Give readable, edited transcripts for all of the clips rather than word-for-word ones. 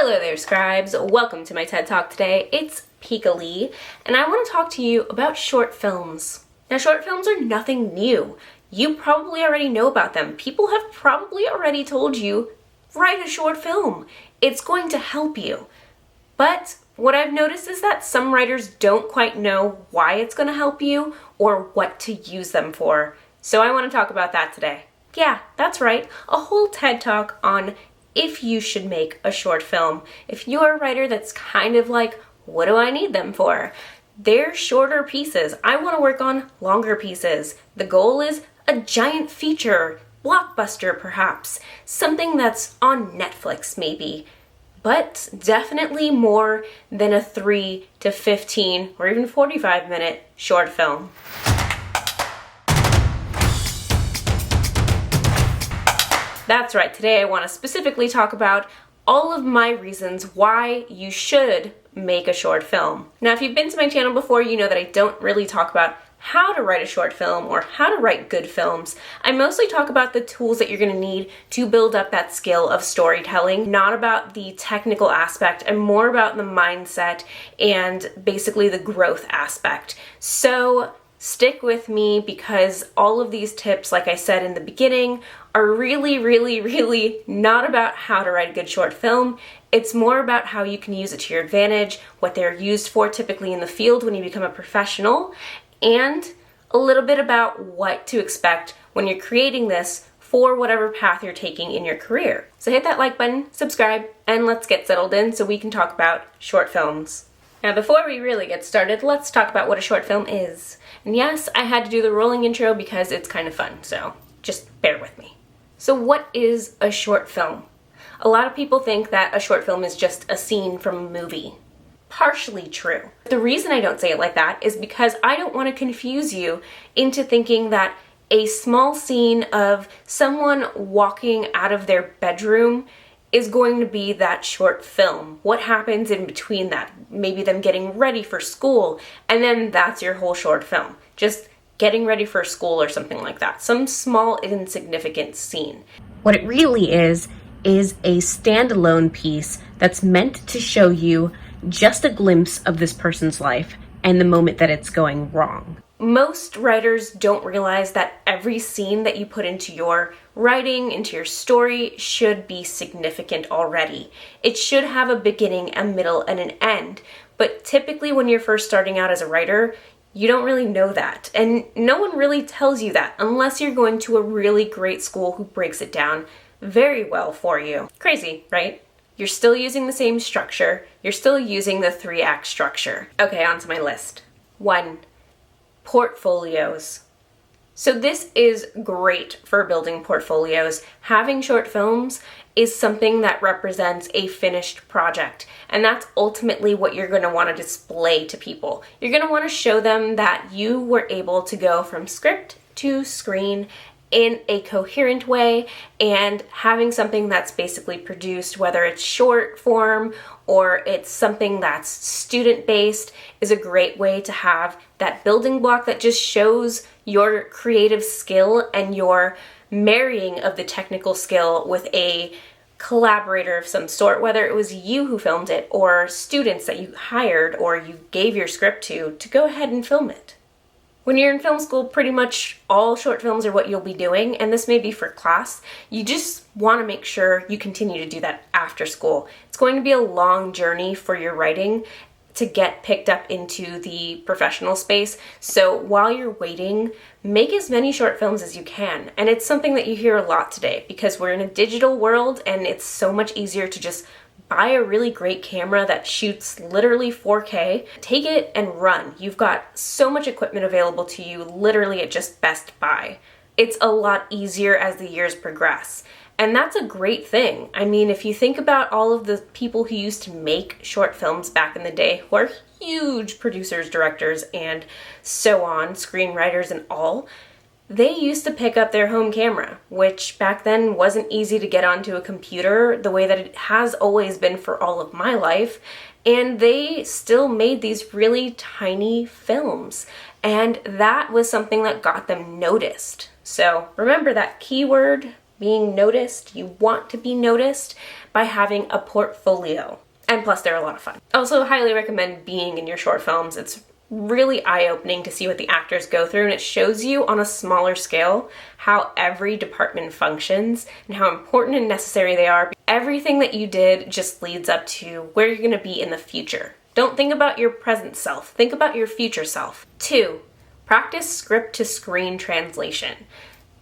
Hello there, Scribes. Welcome to my TED Talk today. It's Pika Lee, and I want to talk to you about short films. Now, short films are nothing new. You probably already know about them. People have probably already told you, write a short film. It's going to help you. But what I've noticed is that some writers don't quite know why it's going to help you or what to use them for. So I want to talk about that today. Yeah, that's right. A whole TED Talk on if you should make a short film. If you're a writer that's kind of like, what do I need them for? They're shorter pieces. I want to work on longer pieces. The goal is a giant feature, blockbuster perhaps, something that's on Netflix maybe, but definitely more than a 3 to 15 or even 45-minute short film. That's right, today I want to specifically talk about all of my reasons why you should make a short film. Now, if you've been to my channel before, you know that I don't really talk about how to write a short film or how to write good films. I mostly talk about the tools that you're going to need to build up that skill of storytelling, not about the technical aspect. I'm more about the mindset and basically the growth aspect. So stick with me because all of these tips, like I said in the beginning, are really not about how to write a good short film. It's more about how you can use it to your advantage, what they're used for typically in the field when you become a professional, and a little bit about what to expect when you're creating this for whatever path you're taking in your career. So hit that like button, subscribe, and let's get settled in so we can talk about short films. Now, before we really get started, let's talk about what a short film is. And yes, I had to do the rolling intro because it's kind of fun, so just bear with me. So what is a short film? A lot of people think that a short film is just a scene from a movie. Partially true. The reason I don't say it like that is because I don't want to confuse you into thinking that a small scene of someone walking out of their bedroom is going to be that short film. What happens in between that? Maybe them getting ready for school, and then that's your whole short film. Just getting ready for school or something like that. Some small, insignificant scene. What it really is a standalone piece that's meant to show you just a glimpse of this person's life and the moment that it's going wrong. Most writers don't realize that every scene that you put into your writing, into your story, should be significant already. It should have a beginning, a middle, and an end. But typically when you're first starting out as a writer, you don't really know that. And no one really tells you that unless you're going to a really great school who breaks it down very well for you. Crazy, right? You're still using the same structure. You're still using the 3-act structure. Okay, on to my list. 1. Portfolios. So this is great for building portfolios. Having short films is something that represents a finished project, and that's ultimately what you're going to want to display to people. You're going to want to show them that you were able to go from script to screen in a coherent way, and having something that's basically produced, whether it's short form or it's something that's student-based, is a great way to have that building block that just shows your creative skill and your marrying of the technical skill with a collaborator of some sort, whether it was you who filmed it or students that you hired or you gave your script to go ahead and film it. When you're in film school, pretty much all short films are what you'll be doing, and this may be for class. You just want to make sure you continue to do that after school. It's going to be a long journey for your writing to get picked up into the professional space. So while you're waiting, make as many short films as you can. And it's something that you hear a lot today because we're in a digital world and it's so much easier to just buy a really great camera that shoots literally 4K, take it and run. You've got so much equipment available to you literally at just Best Buy. It's a lot easier as the years progress. And that's a great thing. I mean, if you think about all of the people who used to make short films back in the day, who are huge producers, directors, and so on, screenwriters and all, they used to pick up their home camera, which back then wasn't easy to get onto a computer the way that it has always been for all of my life. And they still made these really tiny films. And that was something that got them noticed. So remember that keyword, being noticed, you want to be noticed by having a portfolio. And plus, they're a lot of fun. Also, highly recommend being in your short films. It's really eye-opening to see what the actors go through, and it shows you on a smaller scale how every department functions and how important and necessary they are. Everything that you did just leads up to where you're going to be in the future. Don't think about your present self, think about your future self. 2, practice script to screen translation.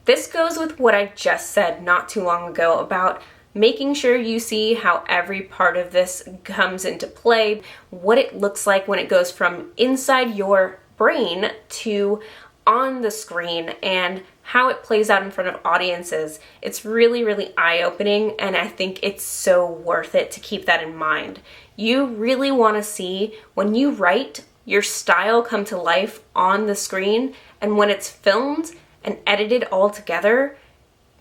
This goes with what I just said not too long ago about making sure you see how every part of this comes into play, what it looks like when it goes from inside your brain to on the screen, and how it plays out in front of audiences. It's really, really eye-opening, and I think it's so worth it to keep that in mind. You really want to see, when you write, your style come to life on the screen, and when it's filmed and edited all together,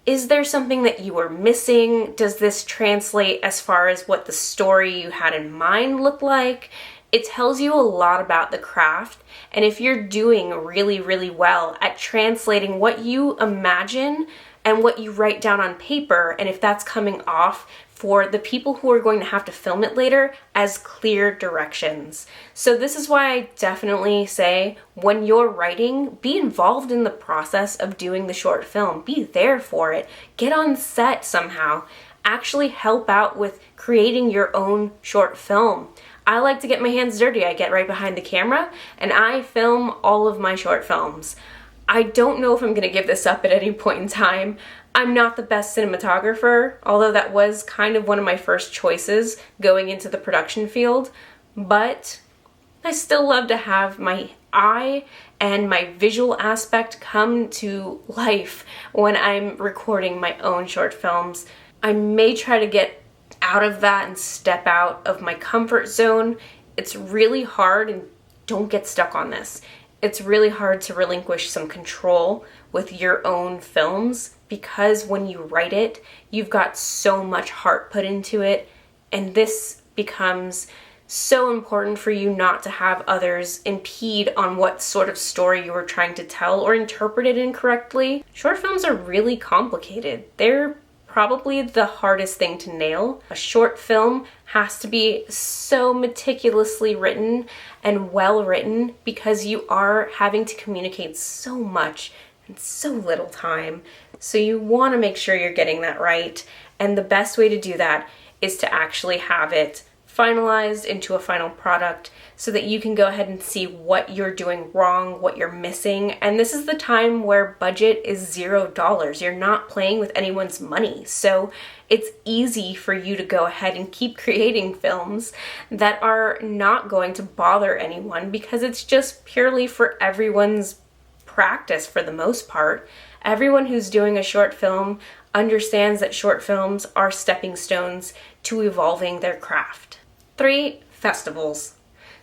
is there something that you were missing? Does this translate as far as what the story you had in mind looked like? It tells you a lot about the craft, and if you're doing really, really well at translating what you imagine and what you write down on paper, and if that's coming off for the people who are going to have to film it later as clear directions. So this is why I definitely say, when you're writing, be involved in the process of doing the short film. Be there for it. Get on set somehow. Actually help out with creating your own short film. I like to get my hands dirty. I get right behind the camera and I film all of my short films. I don't know if I'm gonna give this up at any point in time. I'm not the best cinematographer, although that was kind of one of my first choices going into the production field, but I still love to have my eye and my visual aspect come to life when I'm recording my own short films. I may try to get out of that and step out of my comfort zone. It's really hard, and don't get stuck on this. It's really hard to relinquish some control with your own films, because when you write it, you've got so much heart put into it, and this becomes so important for you not to have others impede on what sort of story you were trying to tell or interpret it incorrectly. Short films are really complicated. They're probably the hardest thing to nail. A short film has to be so meticulously written and well written, because you are having to communicate so much in so little time. So you want to make sure you're getting that right. And the best way to do that is to actually have it finalized into a final product so that you can go ahead and see what you're doing wrong, what you're missing. And this is the time where budget is $0. You're not playing with anyone's money. So it's easy for you to go ahead and keep creating films that are not going to bother anyone, because it's just purely for everyone's practice for the most part. Everyone who's doing a short film understands that short films are stepping stones to evolving their craft. 3, festivals.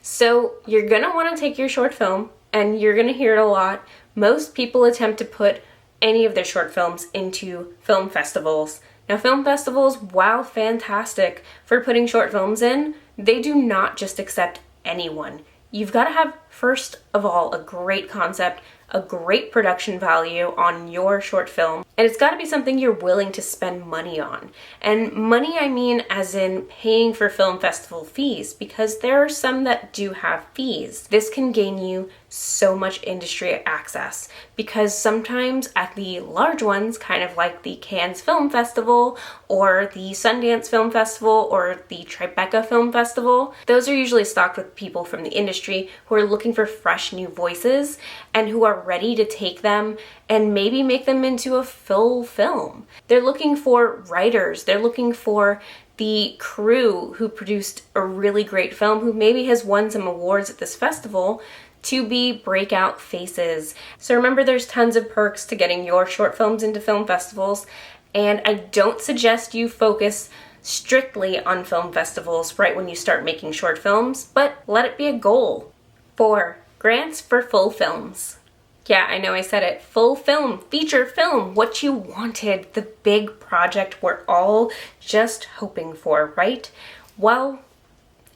So you're gonna wanna take your short film, and you're gonna hear it a lot. Most people attempt to put any of their short films into film festivals. Now, film festivals, while fantastic for putting short films in, they do not just accept anyone. You've gotta have, first of all, a great concept, a great production value on your short film, and it's got to be something you're willing to spend money on. And money, I mean as in paying for film festival fees, because there are some that do have fees. This can gain you so much industry access, because sometimes at the large ones, kind of like the Cannes Film Festival or the Sundance Film Festival or the Tribeca Film Festival, those are usually stocked with people from the industry who are looking for fresh new voices and who are ready to take them and maybe make them into a full film. They're looking for writers, they're looking for the crew who produced a really great film, who maybe has won some awards at this festival, to be breakout faces. So remember, there's tons of perks to getting your short films into film festivals, and I don't suggest you focus strictly on film festivals right when you start making short films, but let it be a goal. 4, grants for full films. Yeah, I know I said it. Full film, feature film, what you wanted, the big project we're all just hoping for, right? Well,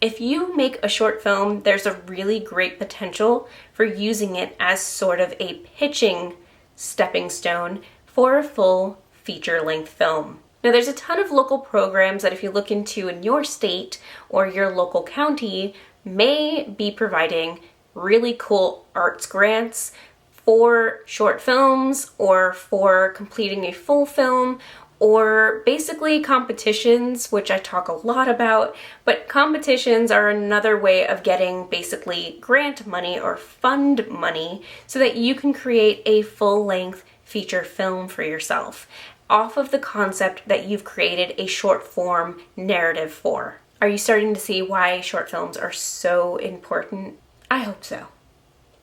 if you make a short film, there's a really great potential for using it as sort of a pitching stepping stone for a full feature-length film. Now, there's a ton of local programs that if you look into in your state or your local county may be providing really cool arts grants for short films or for completing a full film, or basically competitions, which I talk a lot about, but competitions are another way of getting basically grant money or fund money so that you can create a full-length feature film for yourself off of the concept that you've created a short form narrative for. Are you starting to see why short films are so important? I hope so.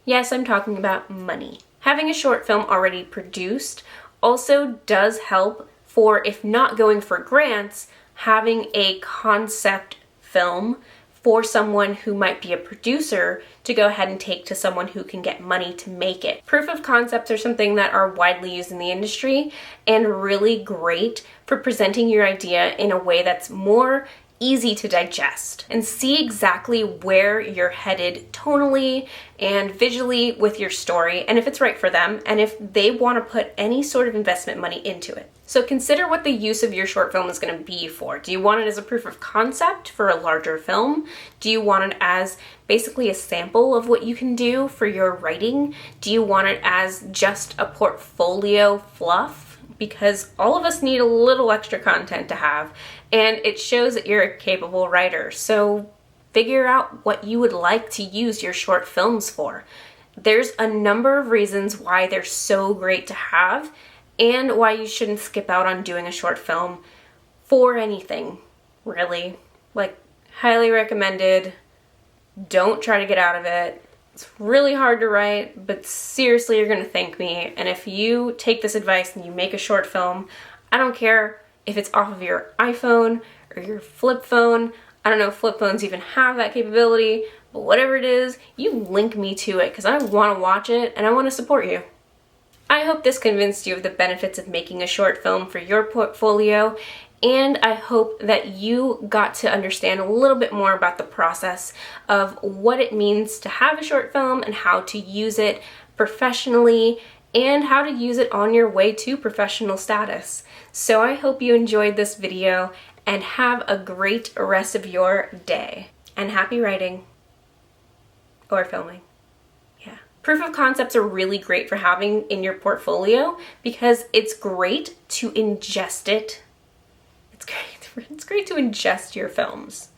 Yes, I'm talking about money. Having a short film already produced also does help for, if not going for grants, having a concept film for someone who might be a producer to go ahead and take to someone who can get money to make it. Proof of concepts are something that are widely used in the industry and really great for presenting your idea in a way that's more easy to digest and see exactly where you're headed tonally and visually with your story, and if it's right for them and if they want to put any sort of investment money into it. So consider what the use of your short film is going to be for. Do you want it as a proof of concept for a larger film? Do you want it as basically a sample of what you can do for your writing? Do you want it as just a portfolio fluff? Because all of us need a little extra content to have, and it shows that you're a capable writer. So figure out what you would like to use your short films for. There's a number of reasons why they're so great to have and why you shouldn't skip out on doing a short film for anything, really. Like, highly recommended. Don't try to get out of it. It's really hard to write, but seriously, you're gonna thank me. And if you take this advice and you make a short film, I don't care if it's off of your iPhone or your flip phone. I don't know if flip phones even have that capability, but whatever it is, you link me to it because I want to watch it and I want to support you. I hope this convinced you of the benefits of making a short film for your portfolio, and I hope that you got to understand a little bit more about the process of what it means to have a short film and how to use it professionally and how to use it on your way to professional status. So I hope you enjoyed this video and have a great rest of your day. And happy writing or filming. Yeah. Proof of concepts are really great for having in your portfolio because it's great to ingest it. It's great to ingest your films.